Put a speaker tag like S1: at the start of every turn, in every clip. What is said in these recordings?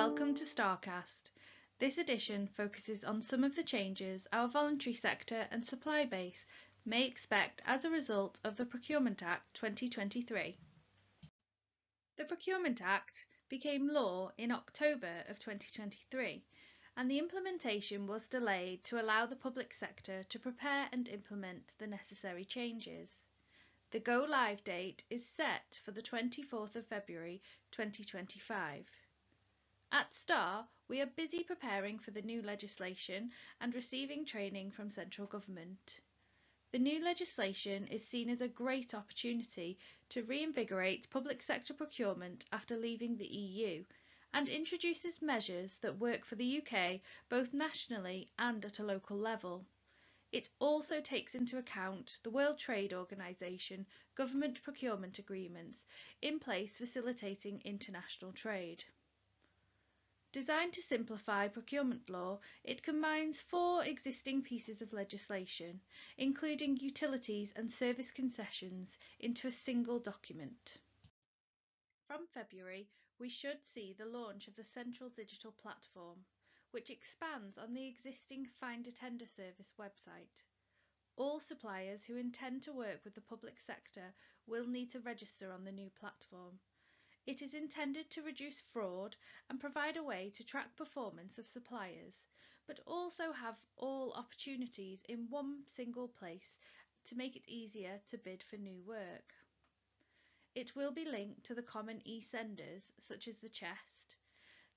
S1: Welcome to STARCAST. This edition focuses on some of the changes our voluntary sector and supply base may expect as a result of the Procurement Act 2023. The Procurement Act became law in October of 2023, and the implementation was delayed to allow the public sector to prepare and implement the necessary changes. The go-live date is set for the 24th of February 2025. At STAR, we are busy preparing for the new legislation and receiving training from central government. The new legislation is seen as a great opportunity to reinvigorate public sector procurement after leaving the EU and introduces measures that work for the UK both nationally and at a local level. It also takes into account the World Trade Organization government procurement agreements in place facilitating international trade. Designed to simplify procurement law, it combines 4 existing pieces of legislation, including utilities and service concessions, into a single document. From February, we should see the launch of the Central Digital Platform, which expands on the existing Find a Tender service website. All suppliers who intend to work with the public sector will need to register on the new platform. It is intended to reduce fraud and provide a way to track performance of suppliers, but also have all opportunities in one single place to make it easier to bid for new work. It will be linked to the common e-senders such as the chest.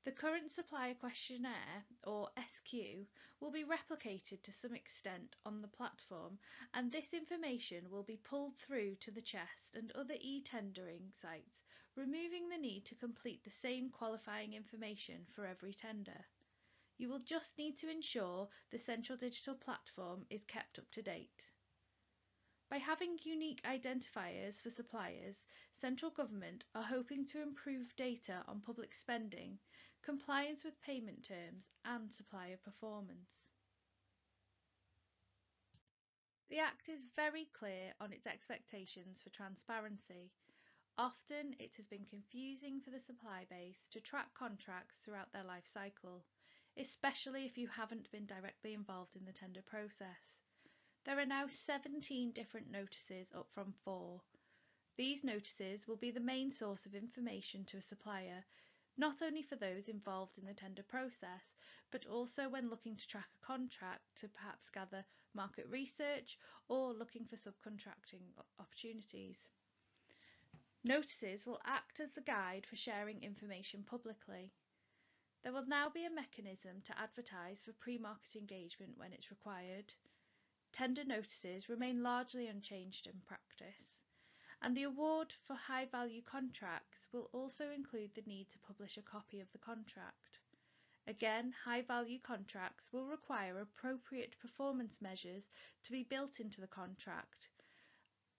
S1: The current supplier questionnaire, or SQ, will be replicated to some extent on the platform, and this information will be pulled through to the chest and other e-tendering sites, removing the need to complete the same qualifying information for every tender. You will just need to ensure the Central Digital Platform is kept up to date. By having unique identifiers for suppliers, central government are hoping to improve data on public spending, compliance with payment terms and supplier performance. The Act is very clear on its expectations for transparency. Often it has been confusing for the supply base to track contracts throughout their life cycle, especially if you haven't been directly involved in the tender process. There are now 17 different notices up from 4. These notices will be the main source of information to a supplier, not only for those involved in the tender process, but also when looking to track a contract to perhaps gather market research or looking for subcontracting opportunities. Notices will act as the guide for sharing information publicly. There will now be a mechanism to advertise for pre-market engagement when it's required. Tender notices remain largely unchanged in practice, and the award for high-value contracts will also include the need to publish a copy of the contract. Again, high-value contracts will require appropriate performance measures to be built into the contract.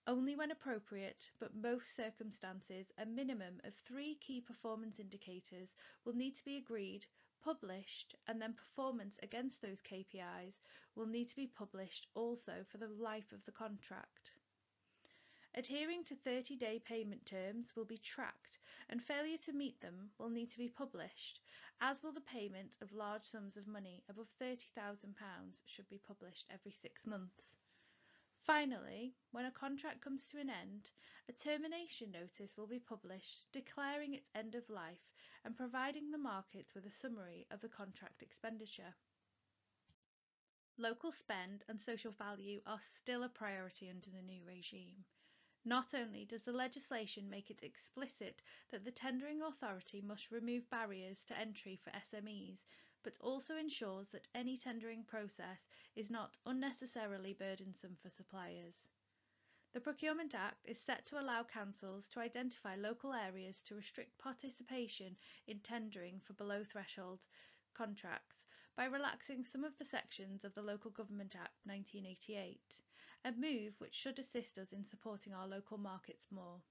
S1: Only when appropriate, but most circumstances, a minimum of 3 key performance indicators will need to be agreed, published, and then performance against those KPIs will need to be published also for the life of the contract. Adhering to 30-day payment terms will be tracked, and failure to meet them will need to be published, as will the payment of large sums of money above £30,000 should be published every 6 months. Finally, when a contract comes to an end, a termination notice will be published declaring its end of life and providing the market with a summary of the contract expenditure. Local spend and social value are still a priority under the new regime. Not only does the legislation make it explicit that the tendering authority must remove barriers to entry for SMEs, but also ensures that any tendering process is not unnecessarily burdensome for suppliers. The Procurement Act is set to allow councils to identify local areas to restrict participation in tendering for below-threshold contracts by relaxing some of the sections of the Local Government Act 1988, a move which should assist us in supporting our local markets more.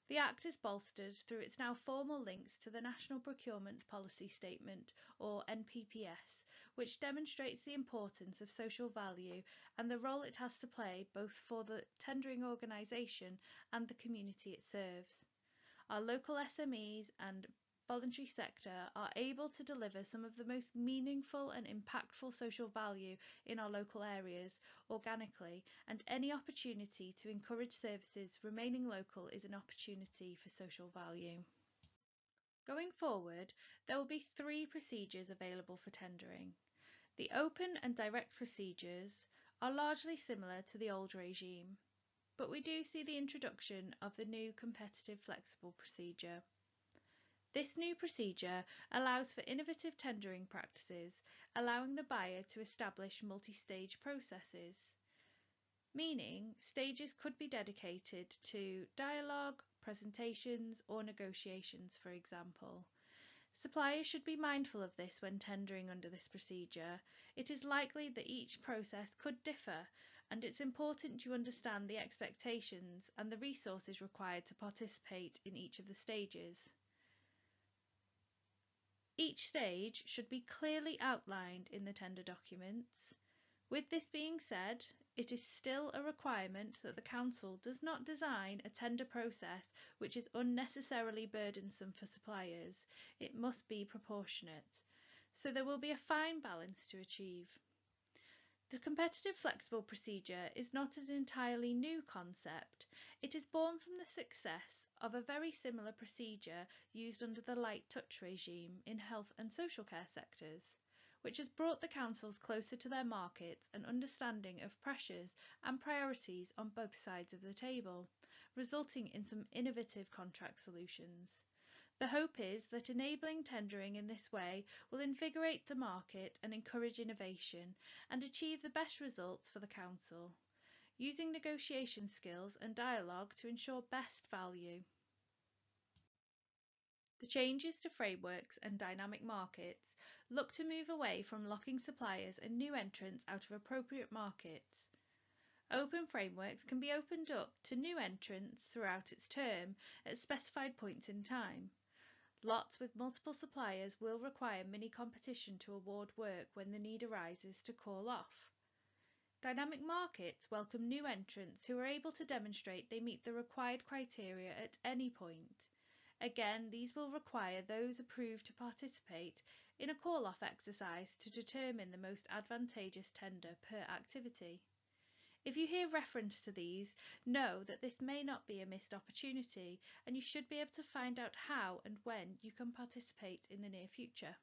S1: The Act is bolstered through its now formal links to the National Procurement Policy Statement, or NPPS, which demonstrates the importance of social value and the role it has to play both for the tendering organisation and the community it serves. Our local SMEs and voluntary sector are able to deliver some of the most meaningful and impactful social value in our local areas organically, and any opportunity to encourage services remaining local is an opportunity for social value. Going forward, there will be 3 procedures available for tendering. The open and direct procedures are largely similar to the old regime, but we do see the introduction of the new competitive flexible procedure. This new procedure allows for innovative tendering practices, allowing the buyer to establish multi-stage processes, meaning stages could be dedicated to dialogue, presentations, or negotiations, for example. Suppliers should be mindful of this when tendering under this procedure. It is likely that each process could differ, and it's important to understand the expectations and the resources required to participate in each of the stages. Each stage should be clearly outlined in the tender documents. With this being said, it is still a requirement that the Council does not design a tender process which is unnecessarily burdensome for suppliers. It must be proportionate. So there will be a fine balance to achieve. The competitive flexible procedure is not an entirely new concept. It is born from the success of a very similar procedure used under the light touch regime in health and social care sectors, which has brought the councils closer to their markets and understanding of pressures and priorities on both sides of the table, resulting in some innovative contract solutions. The hope is that enabling tendering in this way will invigorate the market and encourage innovation and achieve the best results for the council, using negotiation skills and dialogue to ensure best value. The changes to frameworks and dynamic markets look to move away from locking suppliers and new entrants out of appropriate markets. Open frameworks can be opened up to new entrants throughout its term at specified points in time. Lots with multiple suppliers will require mini-competition to award work when the need arises to call off. Dynamic markets welcome new entrants who are able to demonstrate they meet the required criteria at any point. Again, these will require those approved to participate in a call-off exercise to determine the most advantageous tender per activity. If you hear reference to these, know that this may not be a missed opportunity, and you should be able to find out how and when you can participate in the near future.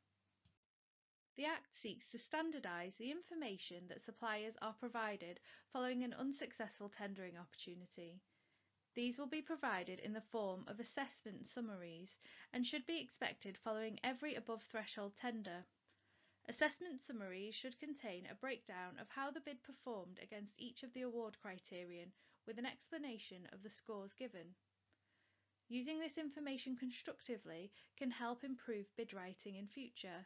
S1: The Act seeks to standardise the information that suppliers are provided following an unsuccessful tendering opportunity. These will be provided in the form of assessment summaries and should be expected following every above-threshold tender. Assessment summaries should contain a breakdown of how the bid performed against each of the award criterion, with an explanation of the scores given. Using this information constructively can help improve bid writing in future.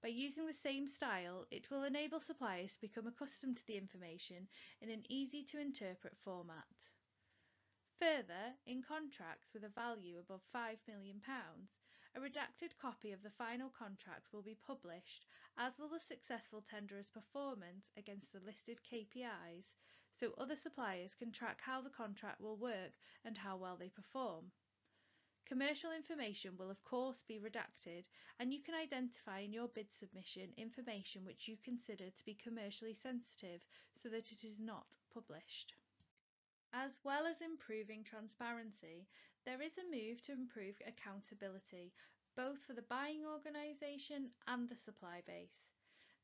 S1: By using the same style, it will enable suppliers to become accustomed to the information in an easy-to-interpret format. Further, in contracts with a value above £5 million, a redacted copy of the final contract will be published, as will the successful tenderer's performance against the listed KPIs, so other suppliers can track how the contract will work and how well they perform. Commercial information will of course be redacted, and you can identify in your bid submission information which you consider to be commercially sensitive so that it is not published. As well as improving transparency, there is a move to improve accountability, both for the buying organisation and the supply base.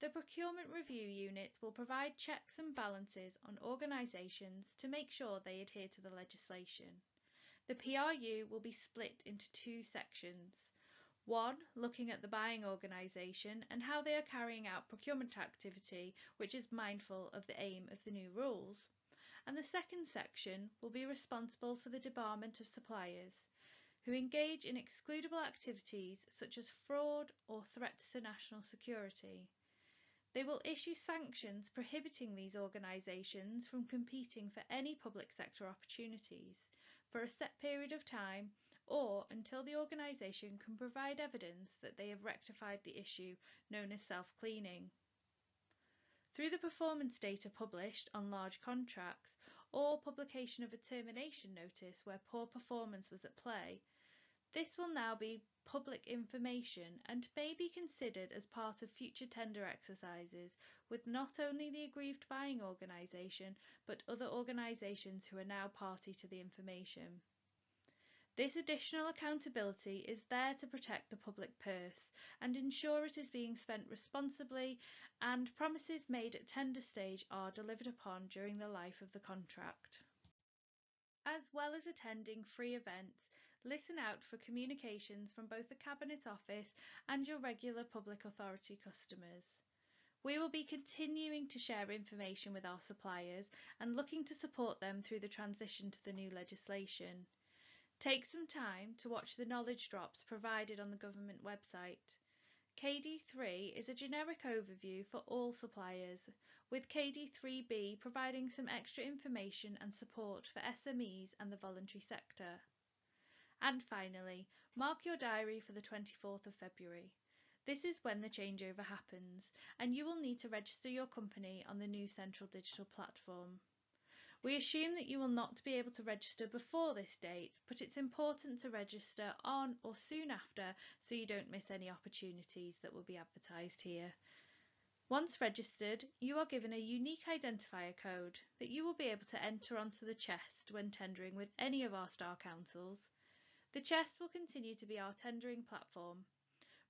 S1: The Procurement Review Unit will provide checks and balances on organisations to make sure they adhere to the legislation. The PRU will be split into 2 sections. One, looking at the buying organisation and how they are carrying out procurement activity, which is mindful of the aim of the new rules. And the second section will be responsible for the debarment of suppliers who engage in excludable activities such as fraud or threats to national security. They will issue sanctions prohibiting these organisations from competing for any public sector opportunities for a set period of time, or until the organisation can provide evidence that they have rectified the issue, known as self-cleaning. Through the performance data published on large contracts, or publication of a termination notice where poor performance was at play, this will now be public information and may be considered as part of future tender exercises with not only the aggrieved buying organisation but other organisations who are now party to the information. This additional accountability is there to protect the public purse and ensure it is being spent responsibly and promises made at tender stage are delivered upon during the life of the contract. As well as attending free events, listen out for communications from both the Cabinet Office and your regular public authority customers. We will be continuing to share information with our suppliers and looking to support them through the transition to the new legislation. Take some time to watch the knowledge drops provided on the government website. KD3 is a generic overview for all suppliers, with KD3B providing some extra information and support for SMEs and the voluntary sector. And finally, mark your diary for the 24th of February. This is when the changeover happens, and you will need to register your company on the new central digital platform. We assume that you will not be able to register before this date, but it's important to register on or soon after so you don't miss any opportunities that will be advertised here. Once registered, you are given a unique identifier code that you will be able to enter onto the chest when tendering with any of our star councils. The chest will continue to be our tendering platform,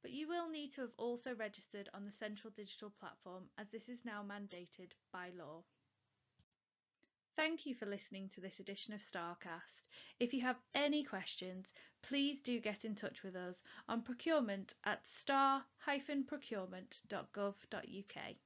S1: but you will need to have also registered on the central digital platform as this is now mandated by law. Thank you for listening to this edition of STARCAST. If you have any questions, please do get in touch with us on procurement@star-procurement.gov.uk.